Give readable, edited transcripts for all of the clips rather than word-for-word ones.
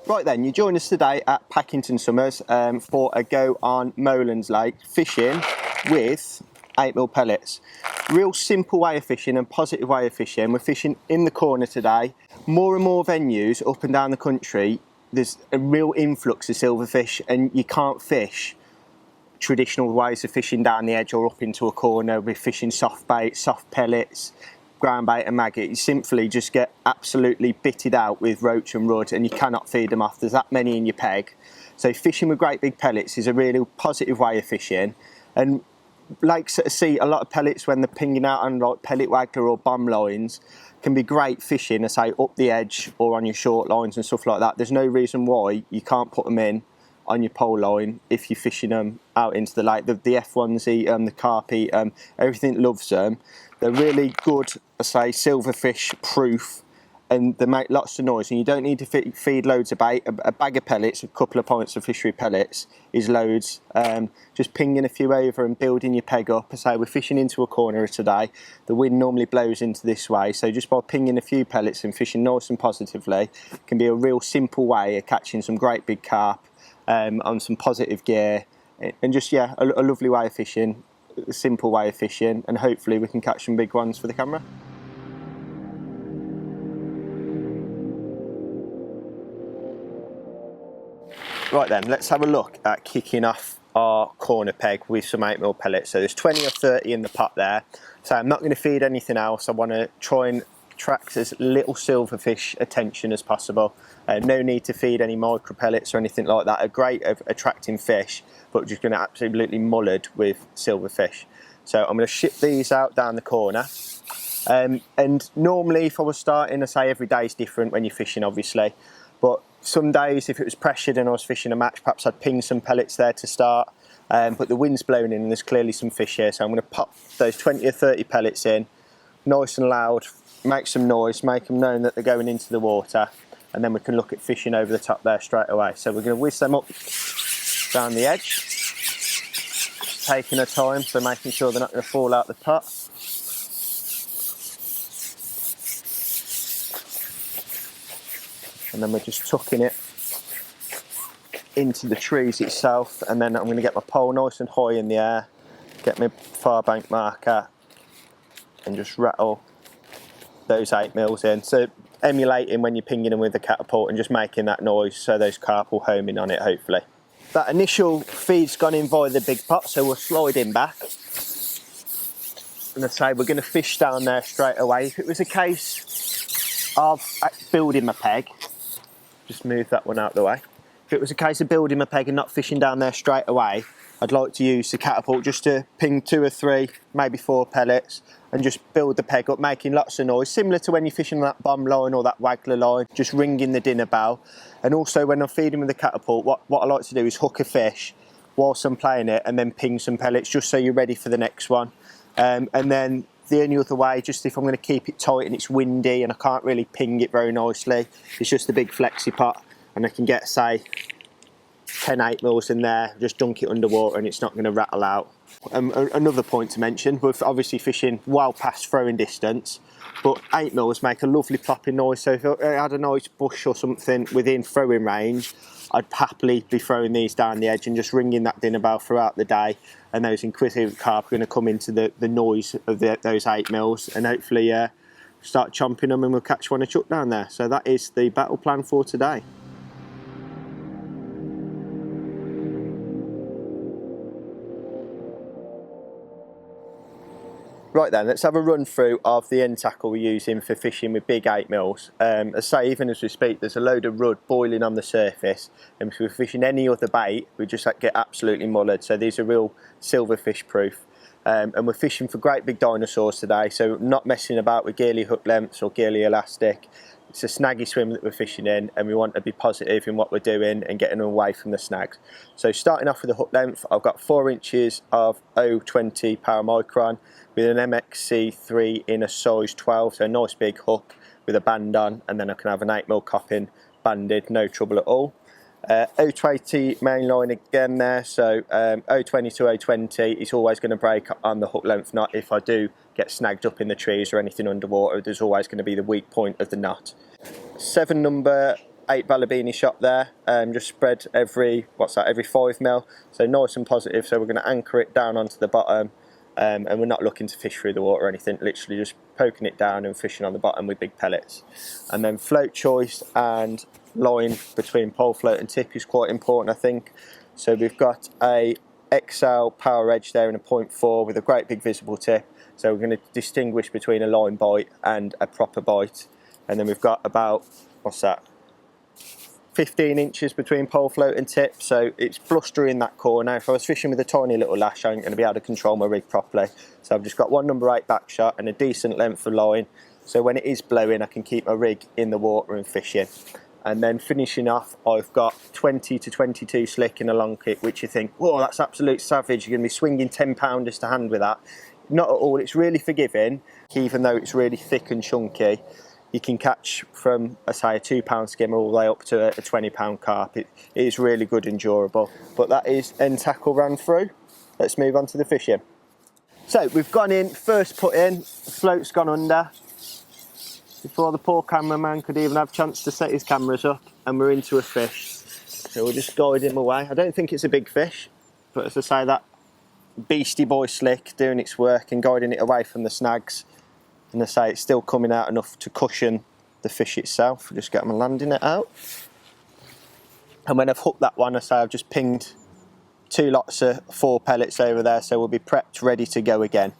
Right then, you join us today at Packington Summers for a go on Molan's Lake fishing with 8mm pellets. Real simple way of fishing and positive way of fishing. We're fishing in the corner today. More and more venues up and down the country, there's a real influx of silverfish, and you can't fish traditional ways of fishing down the edge or up into a corner with fishing soft bait, soft pellets, ground bait and maggot. You simply just get absolutely bitted out with roach and rudd, and you cannot feed them off. There's that many in your peg. So fishing with great big pellets is a really positive way of fishing. And lakes that see a lot of pellets when they're pinging out on like pellet waggler or bomb lines can be great fishing, I say, up the edge or on your short lines and stuff like that. There's no reason why you can't put them in on your pole line if you're fishing them out into the lake. The F1s eat them, the carp eat them, everything loves them. They're really good, I say, silverfish proof, and they make lots of noise, and you don't need to feed loads of bait. A bag of pellets, a couple of pints of fishery pellets is loads. Just pinging a few over and building your peg up. I say we're fishing into a corner today. The wind normally blows into this way, so just by pinging a few pellets and fishing nice and positively can be a real simple way of catching some great big carp on some positive gear, and just, yeah, a lovely way of fishing, a simple way of fishing, and hopefully we can catch some big ones for the camera. Right then, let's have a look at kicking off our corner peg with some 8mm pellets. So there's 20 or 30 in the pot there. So I'm not going to feed anything else. I want to try and attract as little silverfish attention as possible. No need to feed any micro pellets or anything like that. A great of attracting fish, but we're just going to absolutely mullard with silverfish. So I'm going to ship these out down the corner. And normally if I was starting, I say every day is different when you're fishing, obviously. But some days, if it was pressured and I was fishing a match, perhaps I'd ping some pellets there to start. But the wind's blowing in and there's clearly some fish here. So I'm going to pop those 20 or 30 pellets in, nice and loud, make some noise, make them known that they're going into the water. And then we can look at fishing over the top there straight away. So we're going to whiz them up down the edge, taking our time, so making sure they're not going to fall out the pot. And then we're just tucking it into the trees itself, and then I'm going to get my pole nice and high in the air, get my far bank marker, and just rattle those 8mm in. So emulating when you're pinging them with the catapult and just making that noise so those carp will home in on it, hopefully. That initial feed's gone in via the big pot, so we'll slide in back. And I say we're going to fish down there straight away. If it was a case of building my peg, just move that one out of the way. If it was a case of building my peg and not fishing down there straight away, I'd like to use the catapult just to ping 2 or 3, maybe 4 pellets, and just build the peg up, making lots of noise, similar to when you're fishing that bomb line or that waggler line, just ringing the dinner bell. And also when I'm feeding with the catapult, what I like to do is hook a fish whilst I'm playing it and then ping some pellets just so you're ready for the next one. And then the only other way, just if I'm going to keep it tight and it's windy and I can't really ping it very nicely, it's just a big flexi pot, and I can get, say, 10 8mm in there, just dunk it underwater and it's not going to rattle out. Another point to mention, we're obviously fishing well past throwing distance, but 8mm make a lovely plopping noise, so if I had a nice bush or something within throwing range, I'd happily be throwing these down the edge and just ringing that dinner bell throughout the day, and those inquisitive carp are going to come into the noise of those 8mm and hopefully start chomping them, and we'll catch one a chuck down there. So that is the battle plan for today. Right then, let's have a run through of the end tackle we're using for fishing with big 8mm. As I say, even as we speak, there's a load of rudd boiling on the surface, and if we're fishing any other bait, we just get absolutely mullered. So these are real silverfish proof. And we're fishing for great big dinosaurs today, so not messing about with gearly hook lengths or gearly elastic. It's a snaggy swim that we're fishing in, and we want to be positive in what we're doing and getting away from the snags. So starting off with the hook length, I've got 4 inches of 0.20 paramicron with an MXC3 in a size 12, so a nice big hook with a band on, and then I can have an 8mm copping banded, no trouble at all. 0.20 main line again there, so 0.20 to 0.20 is always going to break on the hook length knot. If I do get snagged up in the trees or anything underwater, there's always going to be the weak point of the knot. 7 number 8 balabini shot there, just spread every, every 5 mil, so nice and positive. So we're going to anchor it down onto the bottom, and we're not looking to fish through the water or anything, literally just poking it down and fishing on the bottom with big pellets. And then float choice and line between pole float and tip is quite important, I think. So we've got a XL power edge there in a 0.4 with a great big visible tip, so we're going to distinguish between a line bite and a proper bite. And then we've got about, 15 inches between pole float and tip, so it's blustery in that corner. If I was fishing with a tiny little lash, I ain't going to be able to control my rig properly. So I've just got one number 8 back shot and a decent length of line, so when it is blowing I can keep my rig in the water and fishing. And then finishing off, I've got 20 to 22 slick in a long kit, which you think, whoa, that's absolute savage, you're going to be swinging 10-pounders to hand with that. Not at all, it's really forgiving, even though it's really thick and chunky. You can catch from, I say, a £2 skimmer all the way up to a £20 carp. It is really good and durable. But that is end tackle ran through. Let's move on to the fishing. So we've gone in, first put in, the float's gone under. Before the poor cameraman could even have a chance to set his cameras up, and we're into a fish. So we'll just guide him away. I don't think it's a big fish, but as I say, that beastie boy slick doing its work and guiding it away from the snags. And I say it's still coming out enough to cushion the fish itself. We'll just get my landing net out. And when I've hooked that one, I say I've just pinged 2 lots of 4 pellets over there, so we'll be prepped, ready to go again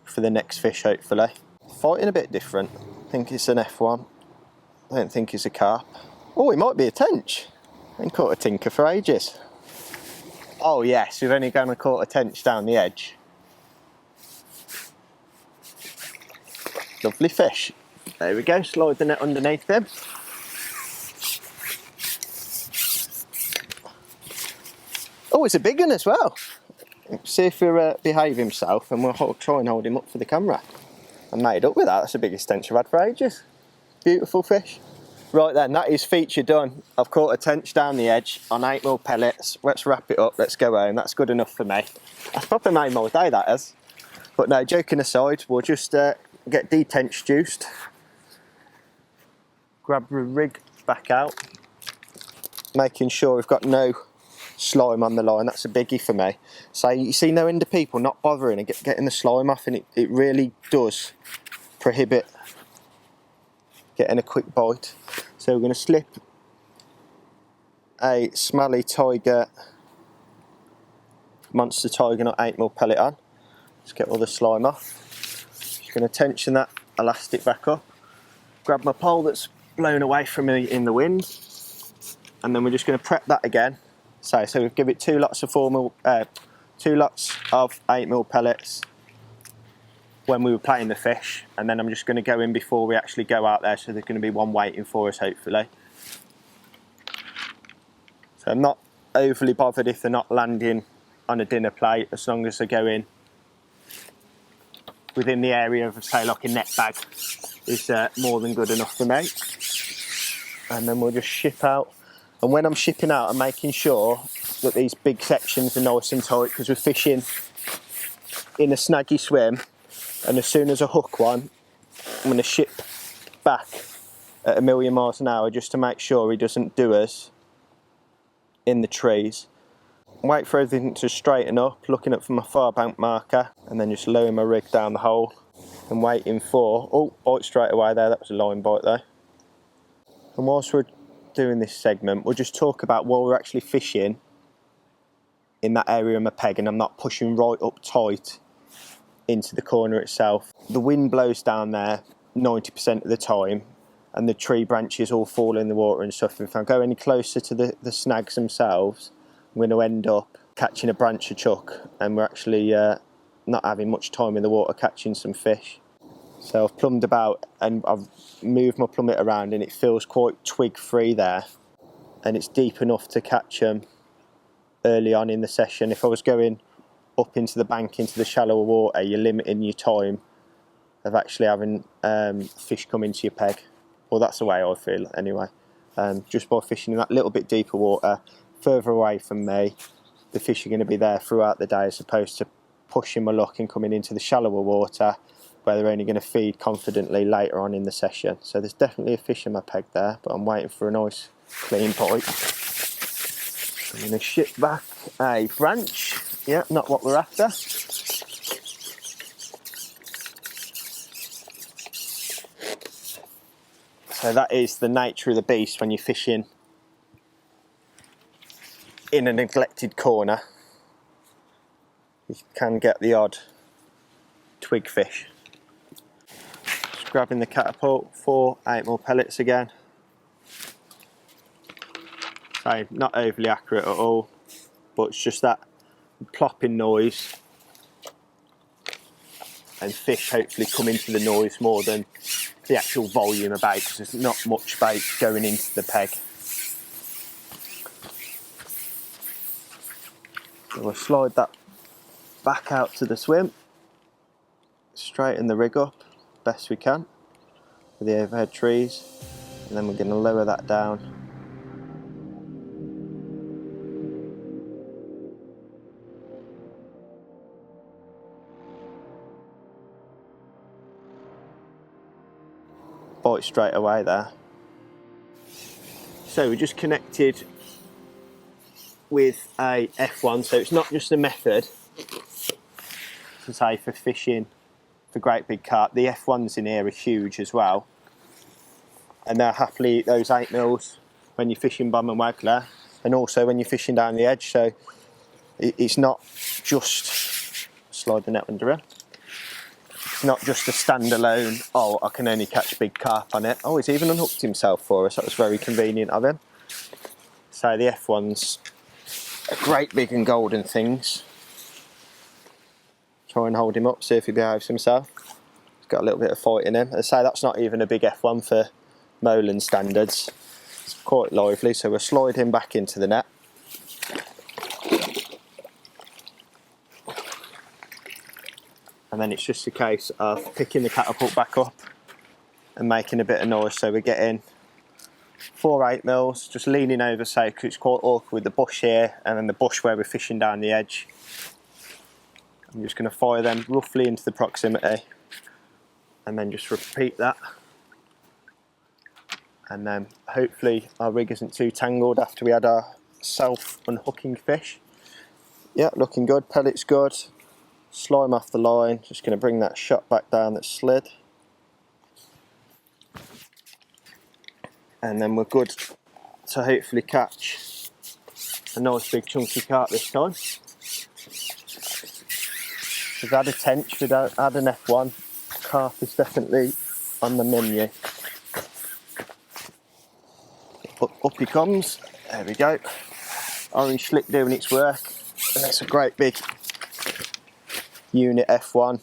for the next fish, hopefully. Fighting a bit different. I think it's an F1. I don't think it's a carp. Oh, it might be a tench. I ain't caught a tinker for ages. Oh yes, we've only gone and caught a tench down the edge. Lovely fish. There we go, slide the net underneath him. Oh, it's a big one as well. See if he'll behave himself, and we'll try and hold him up for the camera. I made up with that, that's the biggest tench I've had for ages. Beautiful fish. Right then, that is feature done. I've caught a tench down the edge on 8mm pellets. Let's wrap it up, let's go home. That's good enough for me. That's probably made my day, that is. But no, joking aside, we'll just get detench juiced. Grab the rig back out. Making sure we've got no slime on the line, that's a biggie for me. So you see no end of people not bothering and getting the slime off, and it really does prohibit getting a quick bite. So we're going to slip a Smelly Tiger Monster Tiger Knot 8mm pellet on. Just get all the slime off. Just going to tension that elastic back up. Grab my pole that's blown away from me in the wind, and then we're just going to prep that again. So we've given it 2 lots of 2 lots of 8mm pellets when we were playing the fish, and then I'm just going to go in before we actually go out there, so there's going to be one waiting for us hopefully. So I'm not overly bothered if they're not landing on a dinner plate, as long as they go in within the area of, say, like a net bag is more than good enough for me. And then we'll just ship out. And when I'm shipping out, I'm making sure that these big sections are nice and tight, because we're fishing in a snaggy swim, and as soon as I hook one, I'm going to ship back at 1,000,000 miles an hour just to make sure he doesn't do us in the trees. Wait for everything to straighten up, looking up for my far bank marker, and then just lower my rig down the hole and waiting for, oh, bite straight away there, that was a line bite though. And whilst we're doing this segment, we'll just talk about while we're actually fishing in that area of my peg and I'm not pushing right up tight into the corner itself. The wind blows down there 90% of the time, and the tree branches all fall in the water and stuff. If I go any closer to the snags themselves, I'm going to end up catching a branch of chuck, and we're actually not having much time in the water catching some fish. So I've plumbed about and I've moved my plummet around, and it feels quite twig free there, and it's deep enough to catch them early on in the session. If I was going up into the bank, into the shallower water, you're limiting your time of actually having fish come into your peg. Well, that's the way I feel anyway. Just by fishing in that little bit deeper water, further away from me, the fish are going to be there throughout the day, as opposed to pushing my luck and coming into the shallower water where they're only going to feed confidently later on in the session. So there's definitely a fish in my peg there, but I'm waiting for a nice clean pipe. I'm going to ship back a branch. Yeah, not what we're after. So that is the nature of the beast when you're fishing in a neglected corner. You can get the odd twig fish. Just grabbing the catapult for 8mm pellets again. So not overly accurate at all, but it's just that plopping noise, and fish hopefully come into the noise more than the actual volume of bait, because there's not much bait going into the peg. So we'll slide that back out to the swim, straighten the rig up best we can with the overhead trees, and then we're going to lower that down. Bite straight away there. So we just connected with a F1, so it's not just a method to say for fishing for great big carp. The F1s in here are huge as well, and they'll happily eat those 8mm when you're fishing bomb and waggler, and also when you're fishing down the edge. So it's not just, slide the net under it, it's not just a standalone, oh, I can only catch big carp on it. Oh, he's even unhooked himself for us. That was very convenient of him. So the F1s are great big and golden things. Try and hold him up, see if he behaves himself. He's got a little bit of fight in him. As I say, that's not even a big F1 for Molan standards. It's quite lively, so we'll slide him back into the net. And then it's just a case of picking the catapult back up and making a bit of noise. So we're getting 4 8mm, just leaning over, so because it's quite awkward with the bush here and then the bush where we're fishing down the edge. I'm just going to fire them roughly into the proximity and then just repeat that. And then hopefully our rig isn't too tangled after we had our self-unhooking fish. Yeah, looking good, pellet's good. Slime off the line, just going to bring that shot back down that slid. And then we're good to hopefully catch a nice big chunky carp this time. We've had a tench, we've had an F1. Carp is definitely on the menu. Up he comes, there we go. Orange slick doing its work. And that's a great big unit F1,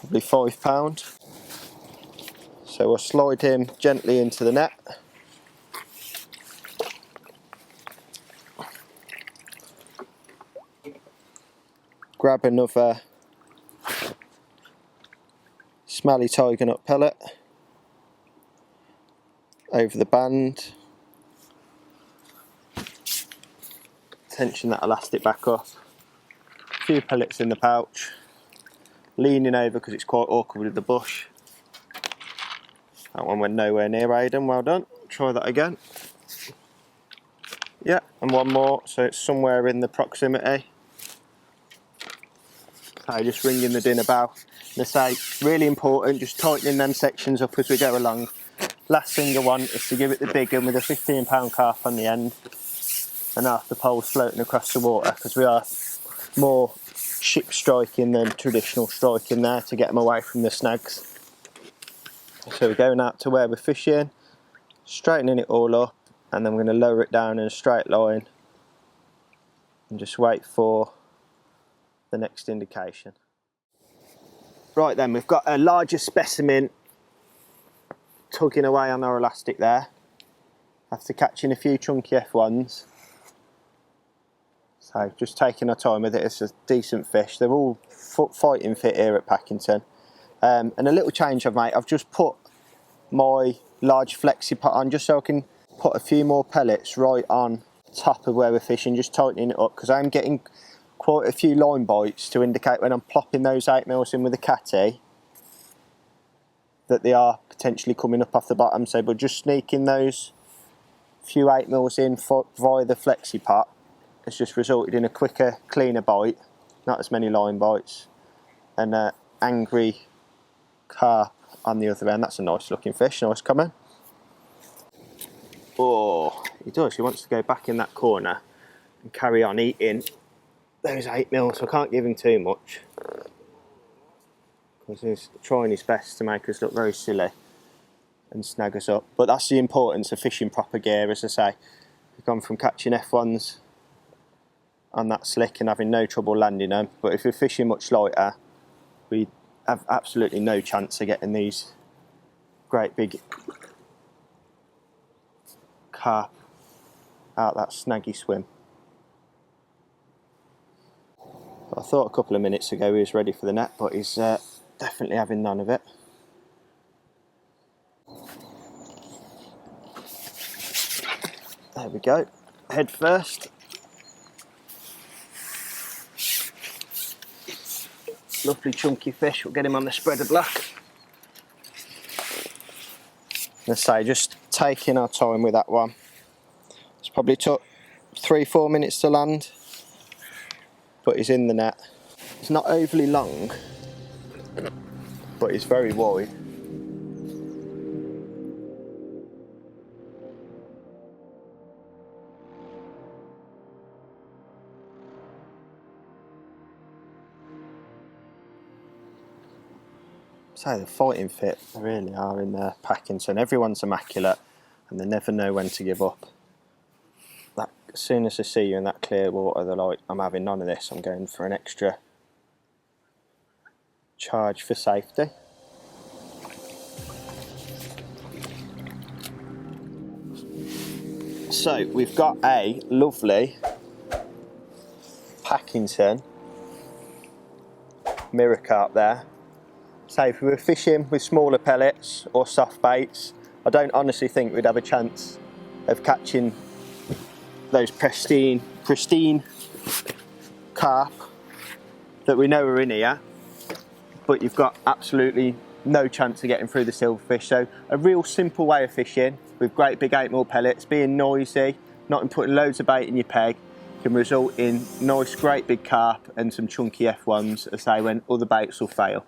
probably £5. So we'll slide him gently into the net. Grab another smelly tiger nut pellet over the band. Tension that elastic back up. A few pellets in the pouch. Leaning over because it's quite awkward with the bush. That one went nowhere near Aidan, well done. Try that again. Yeah, and one more, so it's somewhere in the proximity. So just ringing the dinner bell. And I say, really important, just tightening them sections up as we go along. Last thing I want is to give it the big one with a £15 carp on the end and half the poles floating across the water, because we are more ship striking than traditional striking there to get them away from the snags. So we're going out to where we're fishing, straightening it all up, and then we're going to lower it down in a straight line and just wait for the next indication. Right then, we've got a larger specimen tugging away on our elastic there after catching a few chunky F1s. So just taking our time with it. It's a decent fish. They're all fighting fit here at Packington. And a little change I've made, I've just put my large flexi pot on just so I can put a few more pellets right on top of where we're fishing, just tightening it up, because I'm getting quite a few line bites to indicate when I'm plopping those 8mm in with a catty that they are potentially coming up off the bottom. So we're just sneaking those few 8mm in via the flexi pot has just resulted in a quicker, cleaner bite, not as many line bites, and an angry carp on the other end. That's a nice looking fish, nice coming. Oh, he does, he wants to go back in that corner and carry on eating those 8mm, so I can't give him too much because he's trying his best to make us look very silly and snag us up. But that's the importance of fishing proper gear, as I say. We've gone from catching F1s on that slick and having no trouble landing them, but if we're fishing much lighter, we have absolutely no chance of getting these great big carp out that snaggy swim. But I thought a couple of minutes ago he was ready for the net, but he's definitely having none of it. There we go, head first. Lovely chunky fish, we'll get him on the spreader block. Let's say, just taking our time with that one. It's probably took 3-4 minutes to land, but he's in the net. It's not overly long, but he's very wide. So the fighting fit really are in there, Packinson. Everyone's immaculate and they never know when to give up. That, as soon as they see you in that clear water, they're like, I'm having none of this, I'm going for an extra charge for safety. So we've got a lovely Packinson mirror carp there. So if we were fishing with smaller pellets or soft baits, I don't honestly think we'd have a chance of catching those pristine carp that we know are in here, but you've got absolutely no chance of getting through the silverfish. So a real simple way of fishing with great big 8mm pellets, being noisy, not putting loads of bait in your peg, can result in nice great big carp and some chunky F1s, as they when other baits will fail.